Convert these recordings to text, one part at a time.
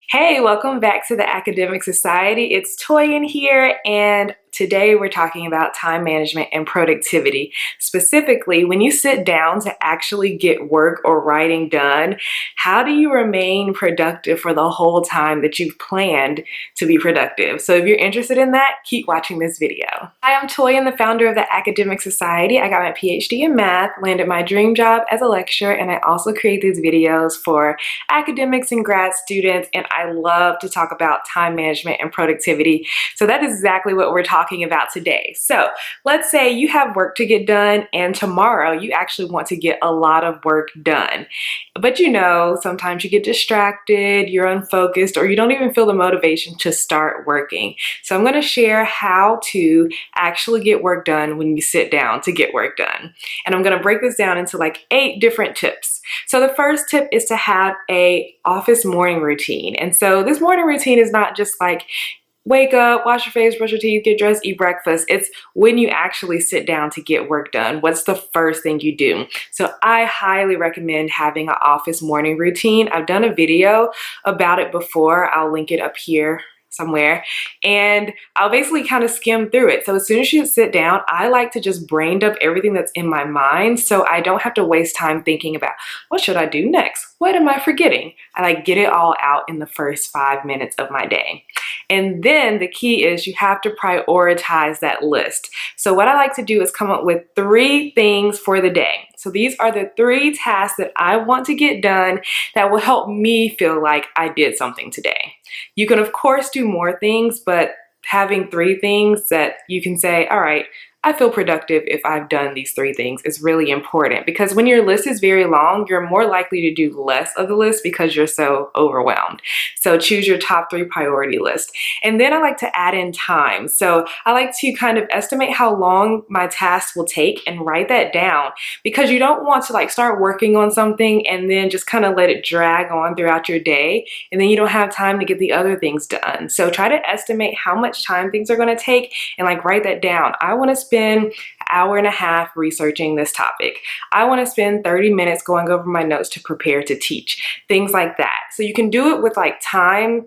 Hey, welcome back to the Academic Society. It's Toyin here, and today we're talking about time management and productivity. Specifically, when you sit down to actually get work or writing done, how do you remain productive for the whole time that you've planned to be productive? So if you're interested in that, keep watching this video. Hi, I'm Toyin, the founder of the Academic Society. I got my PhD in math, landed my dream job as a lecturer, and I also create these videos for academics and grad students, and I love to talk about time management and productivity. So that is exactly what we're talking about today. So let's say you have work to get done and tomorrow you actually want to get a lot of work done. But sometimes you get distracted, you're unfocused, or you don't even feel the motivation to start working. So I'm going to share how to actually get work done when you sit down to get work done. And I'm going to break this down into like 8 different tips. So the first tip is to have a office morning routine. And so this morning routine is not just like wake up, wash your face, brush your teeth, get dressed, eat breakfast. It's when you actually sit down to get work done. What's the first thing you do? So I highly recommend having an office morning routine. I've done a video about it before. I'll link it up here somewhere, and I'll basically kind of skim through it. So as soon as you sit down, I like to just brain dump everything that's in my mind so I don't have to waste time thinking about what should I do next? What am I forgetting? I like get it all out in the first 5 minutes of my day. And then the key is you have to prioritize that list. So what I like to do is come up with 3 things for the day. So these are the 3 tasks that I want to get done that will help me feel like I did something today. You can of course do more things, but having 3 things that you can say, all right, I feel productive if I've done these 3 things is really important, because when your list is very long, you're more likely to do less of the list because you're so overwhelmed. So choose your top 3 priority list. And then I like to add in time. So I like to kind of estimate how long my tasks will take and write that down, because you don't want to like start working on something and then just kind of let it drag on throughout your day, and then you don't have time to get the other things done. So try to estimate how much time things are going to take and like write that down. I want to spend an hour and a half researching this topic. I want to spend 30 minutes going over my notes to prepare to teach, things like that. So you can do it with like time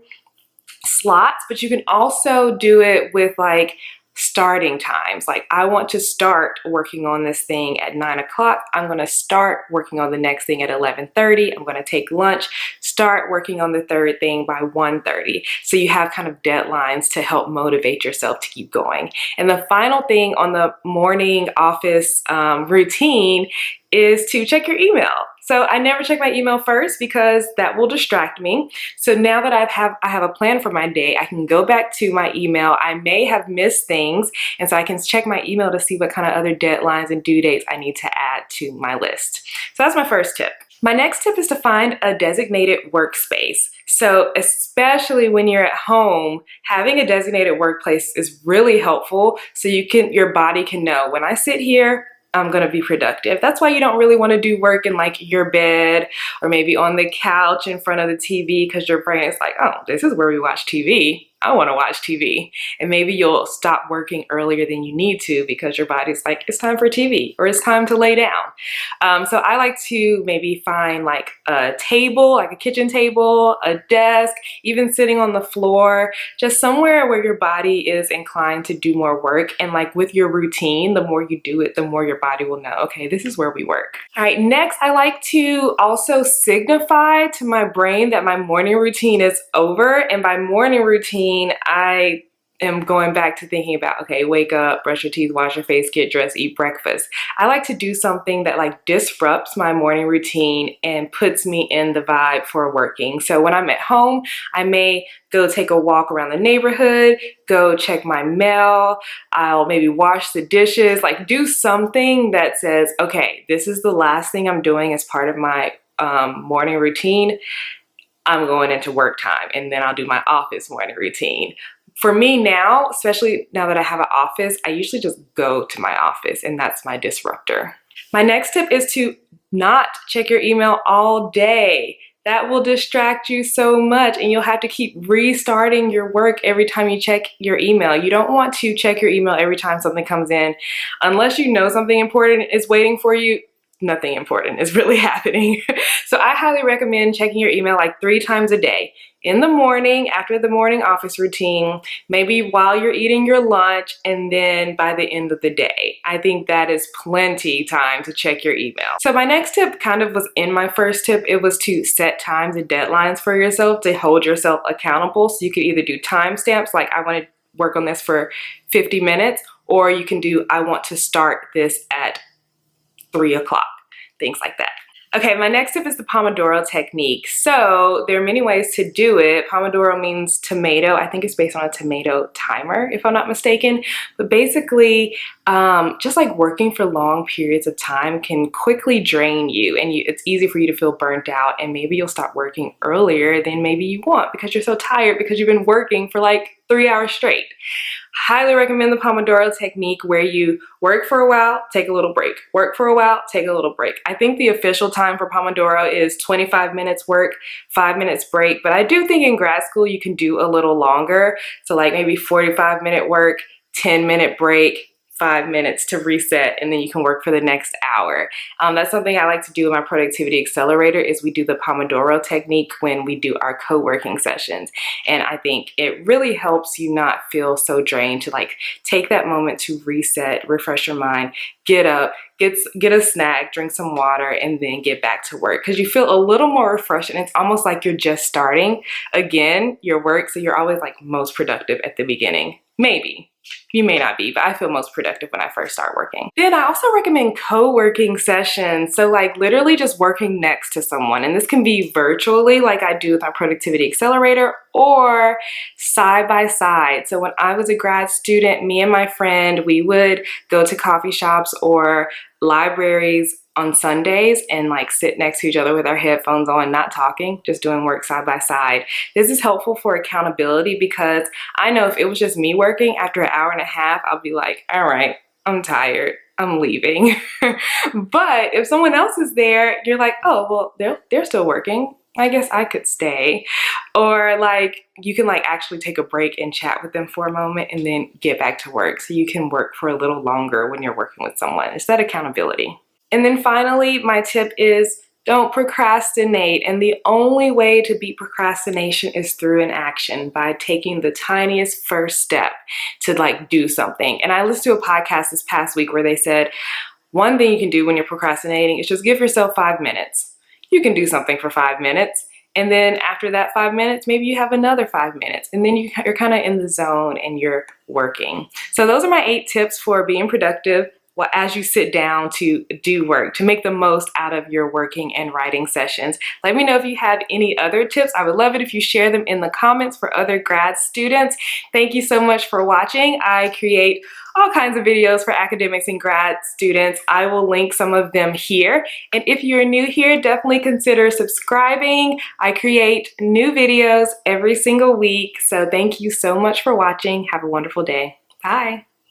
slots, but you can also do it with like starting times. Like I want to start working on this thing at 9 o'clock. I'm going to start working on the next thing at 11:30. I'm going to take lunch, start working on the third thing by 1:30. So you have kind of deadlines to help motivate yourself to keep going. And the final thing on the morning office routine is to check your email. So I never check my email first because that will distract me. So now that I have a plan for my day, I can go back to my email. I may have missed things, and so I can check my email to see what kind of other deadlines and due dates I need to add to my list. So that's my first tip. My next tip is to find a designated workspace. So especially when you're at home, having a designated workplace is really helpful, so your body can know when I sit here, I'm gonna be productive. That's why you don't really want to do work in like your bed or maybe on the couch in front of the TV, because your brain is like, oh, this is where we watch TV. I want to watch TV. And maybe you'll stop working earlier than you need to because your body's like, it's time for TV or it's time to lay down. So I like to maybe find like a table, like a kitchen table, a desk, even sitting on the floor, just somewhere where your body is inclined to do more work. And like with your routine, the more you do it, the more your body will know, okay, this is where we work. All right, next, I like to also signify to my brain that my morning routine is over. And by morning routine, I am going back to thinking about, okay, wake up, brush your teeth, wash your face, get dressed, eat breakfast. I like to do something that like disrupts my morning routine and puts me in the vibe for working. So when I'm at home, I may go take a walk around the neighborhood, go check my mail, I'll maybe wash the dishes, like do something that says, okay, this is the last thing I'm doing as part of my morning routine. I'm going into work time, and then I'll do my office morning routine. For me now, especially now that I have an office, I usually just go to my office, and that's my disruptor. My next tip is to not check your email all day. That will distract you so much, and you'll have to keep restarting your work every time you check your email. You don't want to check your email every time something comes in. Unless you know something important is waiting for you, nothing important is really happening. So I highly recommend checking your email like 3 times a day. In the morning, after the morning office routine, maybe while you're eating your lunch, and then by the end of the day. I think that is plenty time to check your email. So my next tip kind of was in my first tip. It was to set times and deadlines for yourself to hold yourself accountable. So you could either do timestamps, like I want to work on this for 50 minutes, or you can do I want to start this at 3 o'clock, things like that. Okay, my next tip is the Pomodoro Technique. So there are many ways to do it. Pomodoro means tomato. I think it's based on a tomato timer, if I'm not mistaken. But basically, just like working for long periods of time can quickly drain you, and it's easy for you to feel burnt out, and maybe you'll stop working earlier than maybe you want because you're so tired because you've been working for like 3 hours straight. Highly recommend the Pomodoro Technique, where you work for a while, take a little break, work for a while, take a little break. I think the official time for Pomodoro is 25 minutes work, 5 minutes break, but I do think in grad school you can do a little longer. So like maybe 45-minute work, 10-minute break, 5 minutes to reset, and then you can work for the next hour. That's something I like to do in my productivity accelerator, is we do the Pomodoro technique when we do our co-working sessions. And I think it really helps you not feel so drained, to like take that moment to reset, refresh your mind, get up, get a snack, drink some water, and then get back to work, because you feel a little more refreshed, and it's almost like you're just starting again your work. So you're always like most productive at the beginning. Maybe. You may not be, but I feel most productive when I first start working. Then I also recommend co-working sessions. So like literally just working next to someone. And this can be virtually, like I do with my productivity accelerator, or side by side. So when I was a grad student, me and my friend, we would go to coffee shops or libraries on Sundays and like sit next to each other with our headphones on, not talking, just doing work side by side. This is helpful for accountability, because I know if it was just me working, after an hour and a half, I'll be like, all right, I'm tired, I'm leaving. But if someone else is there, you're like, oh, well, they're still working, I guess I could stay. Or like you can like actually take a break and chat with them for a moment and then get back to work. So you can work for a little longer when you're working with someone. It's that accountability. And then finally, my tip is don't procrastinate. And the only way to beat procrastination is through an action, by taking the tiniest first step to like do something. And I listened to a podcast this past week where they said, one thing you can do when you're procrastinating is just give yourself 5 minutes. You can do something for 5 minutes. And then after that 5 minutes, maybe you have another 5 minutes, and then you're kind of in the zone and you're working. So those are my 8 tips for being productive as you sit down to do work, to make the most out of your working and writing sessions. Let me know if you have any other tips. I would love it if you share them in the comments for other grad students. Thank you so much for watching. I create all kinds of videos for academics and grad students. I will link some of them here. And if you're new here, definitely consider subscribing. I create new videos every single week. So thank you so much for watching. Have a wonderful day. Bye.